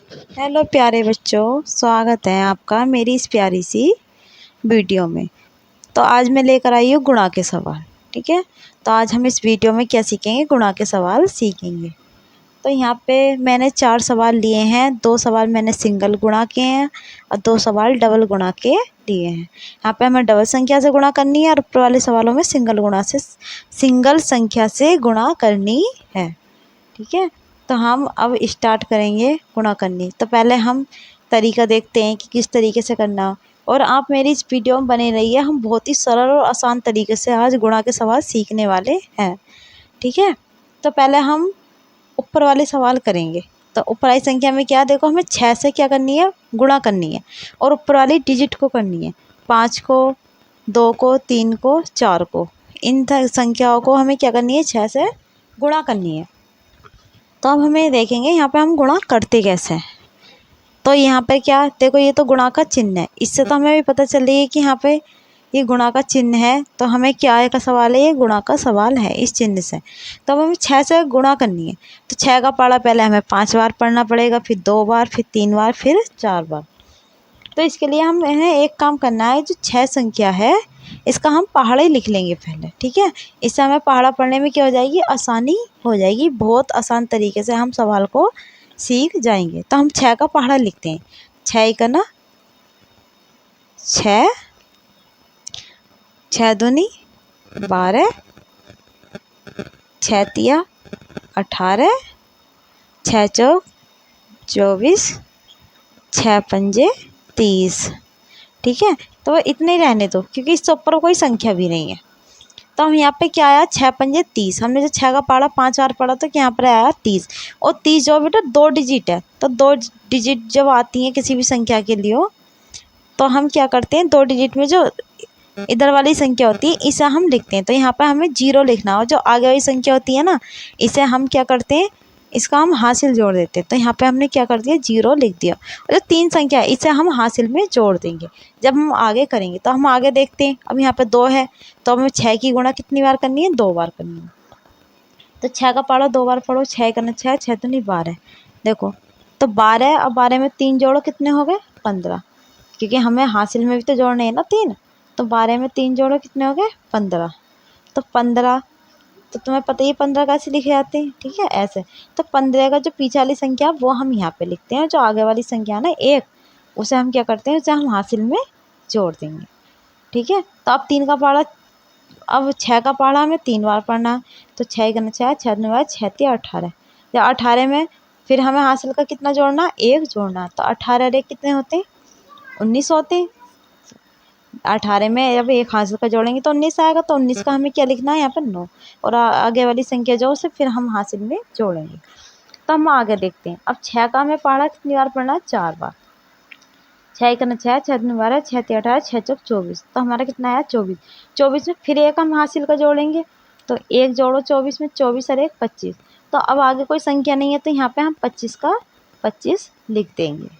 Hello प्यारे बच्चों, स्वागत है आपका मेरी इस प्यारी सी वीडियो में। तो आज मैं लेकर आई हूँ गुणा के सवाल। ठीक है, तो आज हम इस वीडियो में क्या सीखेंगे, गुणा के सवाल सीखेंगे। तो यहाँ पे मैंने 4 सवाल लिए हैं। 2 सवाल मैंने सिंगल गुणा के हैं और 2 सवाल डबल गुणा के लिए हैं। यहाँ पे हमें डबल संख्या से गुणा करनी है और ऊपर वाले सवालों में सिंगल संख्या से गुणा करनी है। ठीक है, तो हम अब स्टार्ट करेंगे गुणा करनी। तो पहले हम तरीका देखते हैं कि किस तरीके से करना, और आप मेरी इस वीडियो में बने रहिए। हम बहुत ही सरल और आसान तरीके से आज गुणा के सवाल सीखने वाले हैं। ठीक है, तो पहले हम ऊपर वाले सवाल करेंगे। तो ऊपर वाली संख्या में क्या, देखो हमें 6 से क्या करनी है, गुणा करनी है, और ऊपर वाली डिजिट को करनी है। 5 को, 2 को, 3 को, 4 को, इन संख्याओं को हमें क्या करनी है, 6 से गुणा करनी है। तो अब हमें देखेंगे यहाँ पे हम गुणा करते कैसे हैं। तो यहाँ पे क्या, देखो ये तो गुणा का चिन्ह है। इससे तो हमें भी पता चल रही है कि यहाँ पे ये गुणा का चिन्ह है। तो हमें क्या का सवाल है, ये गुणा का सवाल है इस चिन्ह से। तो अब हमें 6 से गुणा करनी है। तो 6 का पढ़ा पहले हमें 5 बार पढ़ना पड़ेगा, फिर 2 बार, फिर 3 बार, फिर 4 बार। तो इसके लिए हम इन्हें एक काम करना है, जो 6 संख्या है इसका हम पहाड़ा ही लिख लेंगे पहले। ठीक है, इससे हमें पहाड़ा पढ़ने में क्या हो जाएगी, आसानी हो जाएगी। बहुत आसान तरीके से हम सवाल को सीख जाएंगे। तो हम 6 का पहाड़ा लिखते हैं। 6 का ना 6, 6 दूनी 12, 6 तिया 18, 6 चौक 24, 6 पंजे 30। ठीक है, तो इतने ही रहने दो क्योंकि इससे ऊपर कोई संख्या भी नहीं है। तो हम यहाँ पे क्या आया, 6 पंजे 30। हमने जो 6 का पढ़ा 5 बार पढ़ा, तो यहाँ पर आया 30। और 30 जो बेटा 2 डिजिट है, तो 2 डिजिट जब आती हैं किसी भी संख्या के लिए, तो हम क्या करते हैं, 2 डिजिट में जो इधर वाली संख्या होती है इसे हम लिखते हैं। तो यहाँ पे हमें 0 लिखना हो। जो आगे वाली संख्या होती है ना, इसे हम क्या करते हैं, इसका हम हासिल जोड़ देते हैं। तो यहाँ पे हमने क्या कर दिया, 0 लिख दिया। और जो 3 संख्या है इसे हम हासिल में जोड़ देंगे जब हम आगे करेंगे। तो हम आगे देखते हैं। अब यहाँ पे 2 है, तो हमें 6 की गुणा कितनी बार करनी है, 2 बार करनी है। तो 6 का पढ़ो 2 बार पढ़ो, 6 करना 6, 6 तो नहीं 12। देखो तो 12, और 12 में 3 जोड़ो, कितने हो गए, 15। क्योंकि हमें हासिल में भी तो जोड़ने हैं ना 3। तो 12 में 3 जोड़ो, कितने हो गए, 15। तो 15, तो तुम्हें पता ही 15 कैसे लिखे जाते हैं। ठीक है, ऐसे। तो 15 का जो पीछे वाली संख्या वो हम यहाँ पे लिखते हैं, जो आगे वाली संख्या ना 1, उसे हम क्या करते हैं, उसे हम हासिल में जोड़ देंगे। ठीक है, तो अब 3 का पहाड़ा, अब 6 का पहाड़ा हमें 3 बार पढ़ना है। तो 6 करना 6, 6 दूनी 12, 6 तिया 18। या 18 में फिर हमें हासिल का कितना जोड़ना, 1 जोड़ना। तो 18 और 1 कितने होते हैं, 19 होते हैं। 18 में जब 1 हासिल का जोड़ेंगे तो 19 आएगा। तो 19 का हमें क्या लिखना है, यहाँ पर 9। और आगे वाली संख्या जो उसे फिर हम हासिल में जोड़ेंगे। तो हम आगे देखते हैं। अब 6 का हमें पढ़ा कितनी बार पढ़ना है, 4 बार। 6 करना 6, 6 दूनी 12, 6 तिया 18, 6 चौक 24। तो हमारा कितना आया, 24। 24 में फिर 1 हम हासिल का जोड़ेंगे। तो 1 जोड़ो 24 में, 24 और 1 25। तो अब आगे कोई संख्या नहीं है, तो यहाँ पे हम 25 का 25 लिख देंगे।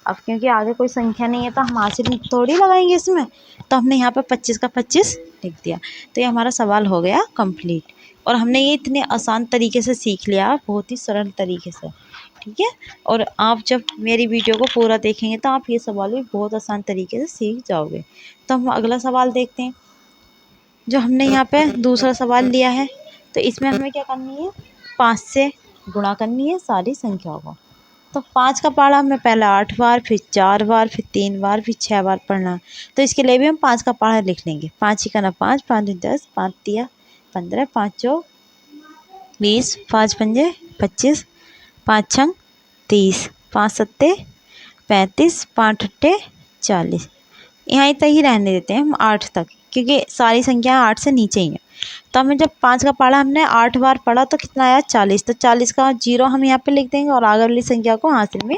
अब क्योंकि आगे कोई संख्या नहीं है तो हम हासिल थोड़ी लगाएंगे इसमें, तो हमने यहाँ पर 25 का 25 लिख दिया। तो ये हमारा सवाल हो गया कंप्लीट। और हमने ये इतने आसान तरीके से सीख लिया, बहुत ही सरल तरीके से। ठीक है, और आप जब मेरी वीडियो को पूरा देखेंगे तो आप ये सवाल भी बहुत आसान तरीके से सीख जाओगे। तो हम अगला सवाल देखते हैं। जो हमने यहाँ पे दूसरा सवाल लिया है, तो इसमें हमें क्या करनी है, 5 से गुणा करनी है सारी संख्याओं को। तो 5 का पहाड़ा हमें पहले 8 बार, फिर 4 बार, फिर 3 बार, फिर 6 बार पढ़ना। तो इसके लिए भी हम 5 का पहाड़ा लिख लेंगे। 5 ही करना 5, 5 दूनी 10, 5 तिया 15, 5 चौक 20, 5 पंजे 25, 5 छंग 30, 5 सत्ते 35, 5 अट्ठे 40। यहाँ तक ही रहने देते हैं हम 8 तक, क्योंकि सारी संख्या 8 से नीचे ही है। तो हमें जब 5 का पढ़ा हमने 8 बार पढ़ा तो कितना आया, 40। तो 40 का 0 हम यहाँ पे लिख देंगे और आगे वाली संख्या को हासिल में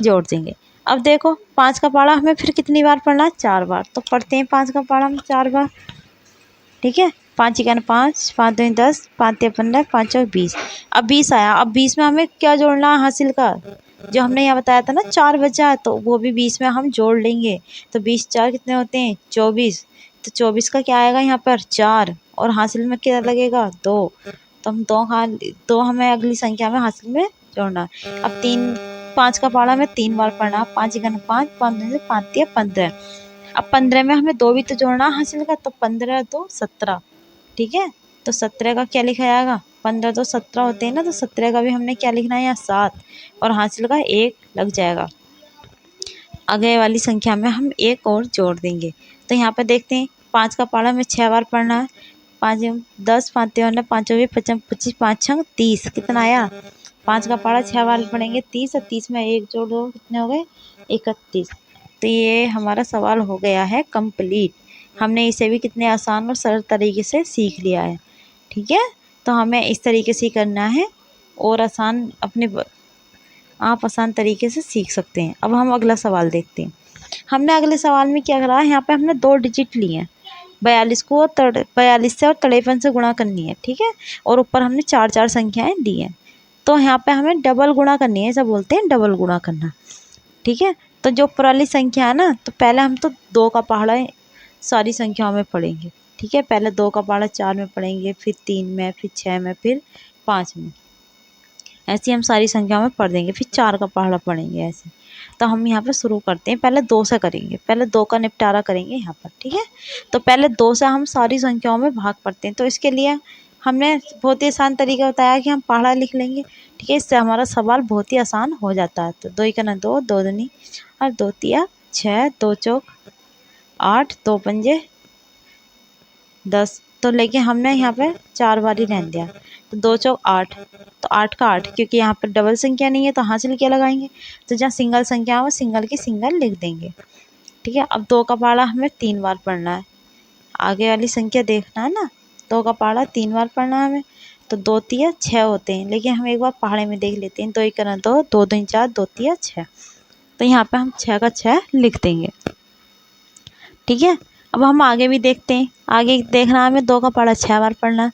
जोड़ देंगे। अब देखो 5 का पढ़ा हमें फिर कितनी बार पढ़ना है, 4 बार। तो पढ़ते हैं 5 का पढ़ा हम 4 बार। ठीक है, 5 इक्यावन 5, 5 दूनी 10, 5 तिया 15, 5 चौक 20। अब 20 आया। अब 20 में हमें क्या जोड़ना है, हासिल का, जो हमने यहाँ बताया था ना 4 बचा, तो वो भी 20 में हम जोड़ लेंगे। तो 20 4 कितने होते हैं, 24। तो 24 का क्या आएगा यहाँ पर, 4, और हासिल में क्या लगेगा, 2। तो हम 2 हमें अगली संख्या में हासिल में जोड़ना है। अब 3 5 का पहाड़ा हमें 3 बार पढ़ना। 5 एकन 5, 5 दूनी से 5 तिया 15। अब 15 में हमें 2 भी तो जोड़ना हासिल का, तो 15 2 17। ठीक है, तो 17 का क्या लिखा जाएगा, 15 तो 17 होते हैं ना, तो 17 का भी हमने क्या लिखना है यहाँ 7, और हासिल का 1 लग जाएगा। आगे वाली संख्या में हम 1 और जोड़ देंगे। तो यहाँ पे देखते हैं 5 का पहाड़ा हमें 6 बार पढ़ना है। 5 10, 5 53, 5 24, 25 25, 5 6 30, कितना आया। 5 का पहाड़ा 6 बार पढ़ेंगे 30, और 30 में 1 जोड़ दो, कितने हो गए 31। तो ये हमारा सवाल हो गया है कंप्लीट। हमने इसे भी कितने आसान और सरल तरीके से सीख लिया है। ठीक है, तो हमें इस तरीके से करना है, और आसान आप आसान तरीके से सीख सकते हैं। अब हम अगला सवाल देखते हैं। हमने अगले सवाल में क्या करा है, यहाँ पे हमने 2 डिजिट लिए हैं। 42 को 42 से और 53 से गुणा करनी है। ठीक है, और ऊपर हमने 4 संख्याएं दी हैं। तो यहाँ पे हमें डबल गुणा करनी है, ऐसा बोलते हैं डबल गुणा करना। ठीक है, तो जो ऊपर वाली संख्या है ना, तो पहले हम तो 2 का पहाड़ा सारी संख्याओं में पढ़ेंगे। ठीक है, पहले 2 का पहाड़ा 4 में पढ़ेंगे, फिर 3 में, फिर 6 में, फिर 5 में। ऐसे हम सारी संख्याओं में पढ़ देंगे, फिर 4 का पहाड़ा पढ़ेंगे ऐसे। तो हम यहाँ पर शुरू करते हैं, पहले 2 से करेंगे, पहले 2 का निपटारा करेंगे यहाँ पर। ठीक है, तो पहले 2 से हम सारी संख्याओं में भाग पढ़ते हैं। तो इसके लिए हमने बहुत ही आसान तरीका बताया कि हम पहाड़ा लिख लेंगे। ठीक है, इससे हमारा सवाल बहुत ही आसान हो जाता है। तो 2 एकना 2, 2 दूनी और 2 तिया 6, 2 चौक 8, 2 पंजे 10। तो लेकिन हमने यहाँ पे 4 बार ही रहने दिया, तो 2 चौक 8, तो 8 का 8, क्योंकि यहाँ पर डबल संख्या नहीं है तो हासिल क्या लगाएंगे, तो जहाँ सिंगल संख्या हो सिंगल की सिंगल लिख देंगे। ठीक है, अब 2 का पहाड़ा हमें 3 बार पढ़ना है। आगे वाली संख्या देखना है ना, 2 का पहाड़ा 3 बार पढ़ना है हमें। तो 2 तिया 6 होते हैं, लेकिन हम एक बार पहाड़े में देख लेते हैं। 2 एकना 2, 2 दूनी 4, 2 तिया 6। तो यहाँ पे हम 6 का 6 लिख देंगे। ठीक है, अब हम आगे भी देखते हैं। आगे देखना हमें 2 का पहाड़ा 6 बार पढ़ना है।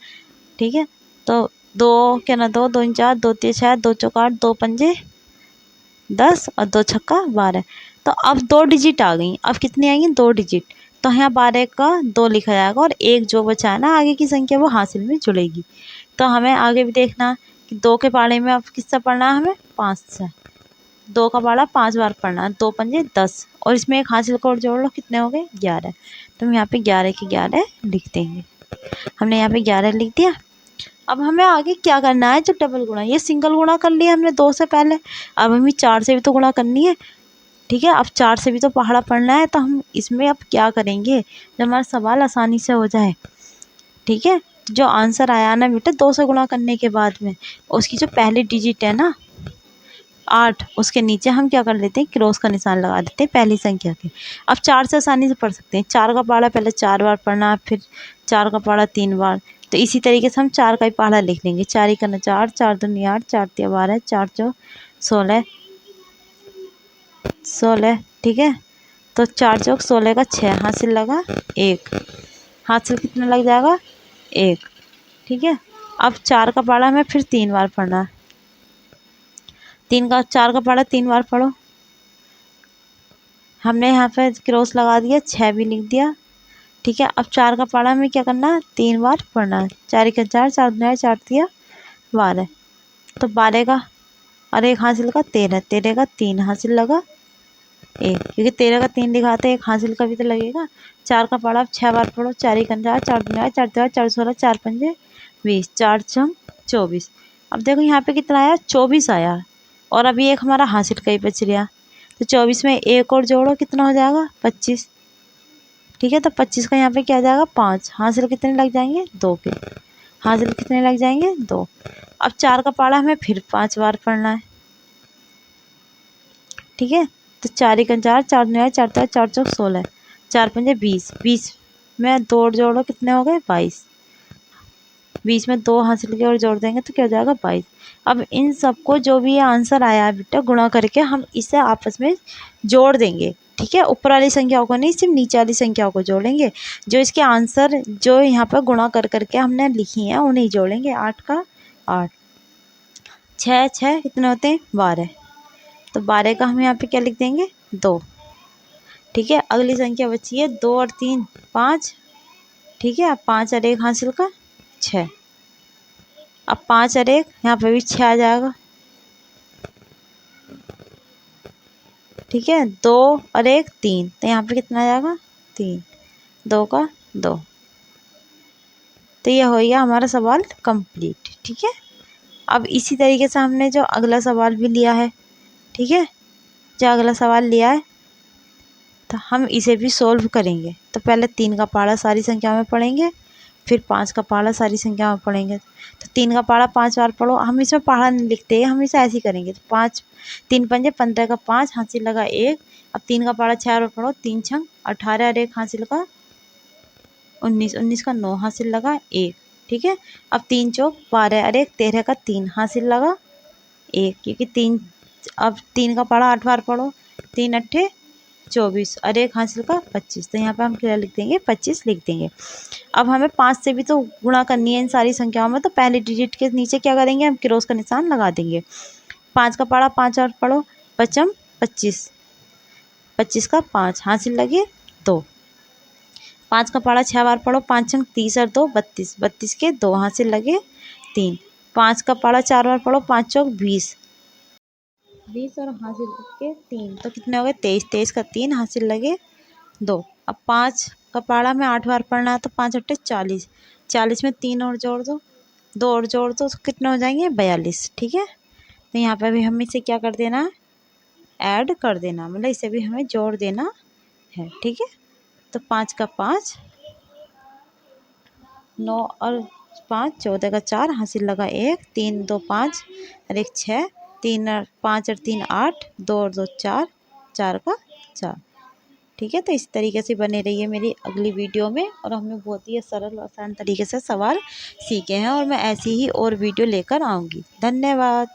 ठीक है, तो 2 क्या ना 2, 2 4, 2 3 6, 2 चौक 8, 2 पंजे 10 और 2 छक्का 12। तो अब 2 डिजिट आ गई। अब कितनी आएंगी, 2 डिजिट। तो यहाँ 12 का 2 लिखा जाएगा, और 1 जो बचा है ना आगे की संख्या वो हासिल में जुड़ेगी। तो हमें आगे भी देखना कि 2 के पहाड़े में अब किससे पढ़ना है, हमें 5 से। 2 का पहाड़ा 5 बार पढ़ना है, 2 पंजे 10, और इसमें एक हासिल को और जोड़ लो, कितने हो गए 11। तो हम यहाँ पे 11 के 11 लिख देंगे। हमने यहाँ पे 11 लिख दिया। अब हमें आगे क्या करना है, जो डबल गुणा, ये सिंगल गुणा कर लिया हमने 2 से पहले, अब हमें 4 से भी तो गुणा करनी है। ठीक है, अब 4 से भी तो पहाड़ा पढ़ना है, तो हम इसमें अब क्या करेंगे, जब हमारा सवाल आसानी से हो जाए। ठीक है, जो आंसर आया ना बेटा 2 से गुणा करने के बाद में, उसकी जो पहली डिजिट है ना 8, उसके नीचे हम क्या कर लेते हैं, क्रॉस का निशान लगा देते हैं पहली संख्या के। अब 4 से आसानी से पढ़ सकते हैं। 4 का पहाड़ा पहले 4 बार पढ़ना, फिर 4 का पहाड़ा 3 बार। तो इसी तरीके से हम 4 का ही पहाड़ा लिख लेंगे। 4 एकना 4, 4 दूनी 8, 4 तिया 12, 4 चौक 16 16। ठीक है, तो 4 चौक 16 का 6 हासिल लगा 1, हासिल कितना लग जाएगा 1। ठीक है, अब 4 का पहाड़ा हमें फिर 3 बार पढ़ना है। 4 का पहाड़ा 3 बार पढ़ो। हमने यहाँ पे क्रॉस लगा दिया, 6 भी लिख दिया। ठीक है, अब 4 का पहाड़ा हमें क्या करना है, 3 बार पढ़ना है। 4 एकन 4, 4 दूनी 4 तिया 12। तो 12 का और 1 हासिल का 13, 13 का 3 हासिल लगा 1, क्योंकि 13 का 3 लिखाते हैं, 1 हासिल का भी तो लगेगा। 4 का पहाड़ा 6 बार पढ़ो। 4 एकन 4, 4 दूनी 4 तिया 4 16, 4 पंजे 20, 4 छंग 24। अब देखो यहाँ पे कितना आया, 24 आया, और अभी एक हमारा हासिल का ही बच गया। तो 24 में 1 और जोड़ो, कितना हो जाएगा 25। ठीक है, तो 25 का यहाँ पे क्या आ जाएगा 5, हासिल कितने लग जाएंगे 2 के, हासिल कितने लग जाएंगे 2। अब 4 का पहाड़ा हमें फिर 5 बार पढ़ना है। ठीक है, तो 4 एकन 4, 4 दूनी 4 तिया 4 चौक 16, 4 पंजे 20, 20 में 2 और जोड़ो, कितने हो गए 22। 20 में 2 हासिल के और जोड़ देंगे तो क्या हो जाएगा 22। अब इन सबको जो भी ये आंसर आया है बेटा गुणा करके हम इसे आपस में जोड़ देंगे। ठीक है, ऊपर वाली संख्याओं को नहीं, सिर्फ नीचे वाली संख्याओं को जोड़ेंगे। जो इसके आंसर जो यहाँ पर गुणा कर करके हमने लिखी हैं उन्हें जोड़ेंगे। 8 का 8, 6 6 कितने होते हैं 12। तो 12 का हम यहाँ पे क्या लिख देंगे 2। ठीक है, अगली संख्या बची है 2 और 3 5। ठीक है, अब 5 और 1 हासिल का 6। अब 5 और 1 यहाँ पे भी 6 आ जाएगा। ठीक है, 2 और 1 3, तो यहाँ पे कितना आ जाएगा 3, 2 का 2। तो यह हो गया हमारा सवाल कंप्लीट। ठीक है, अब इसी तरीके से हमने जो अगला सवाल भी लिया है, ठीक है, जो अगला सवाल लिया है तो हम इसे भी सोल्व करेंगे। तो पहले 3 का पहाड़ा सारी संख्या में पढ़ेंगे, फिर 5 का पहाड़ा सारी संख्या में पढ़ेंगे। तो 3 का पहाड़ा 5 बार पढ़ो, हम इसमें पहाड़ा नहीं लिखते, हम इसे ऐसे ही करेंगे। तो 5 3 पंजे 15 का 5 हासिल लगा 1। अब 3 का पहाड़ा 6 बार पढ़ो, 3 छंग 18 और 1 हासिल लगा 19, 19 का 9 हासिल लगा 1। ठीक है, अब 3 चौक 12 और 1 13 का 3 हासिल लगा 1, क्योंकि 3, अब 3 का पहाड़ा 8 बार पढ़ो, 3 अट्ठे 24 और 1 हासिल का 25। तो यहाँ पे हम क्या लिख देंगे 25 लिख देंगे। अब हमें 5 से भी तो गुणा करनी है इन सारी संख्याओं में, तो पहले डिजिट के नीचे क्या करेंगे हम क्रॉस का निशान लगा देंगे। 5 का पहाड़ा 5 और पढ़ो, पचम 25, 25 का 5 हासिल लगे 2। 5 का पहाड़ा 6 बार पढ़ो, 5 छंग 30 और 2 32, 32 के 2 हासिल लगे 3। 5 का पहाड़ा 4 बार पढ़ो, 5 चौक 20, 20 और हासिल के 3, तो कितने हो गए 23, 23 का 3 हासिल लगे 2। अब 5 का पहाड़ा में 8 बार पढ़ना है, तो 5 अट्ठे 40, 40 में 3 और जोड़ दो, 2 और जोड़ दो, तो कितने हो जाएंगे 42। ठीक है, तो यहाँ पे भी हमें इसे क्या कर देना है ऐड कर देना, मतलब इसे भी हमें जोड़ देना है। ठीक है, तो 5 का 5, 9 और 5 14 का 4 हासिल लगा 1, 3 2 5 और 1 6, 3 और 5 और 3 8, 2 और 2 4, 4 का 4। ठीक है, तो इस तरीके से बने रहिए मेरी अगली वीडियो में, और हमने बहुत ही सरल आसान तरीके से सवाल सीखे हैं, और मैं ऐसी ही और वीडियो लेकर आऊँगी। धन्यवाद।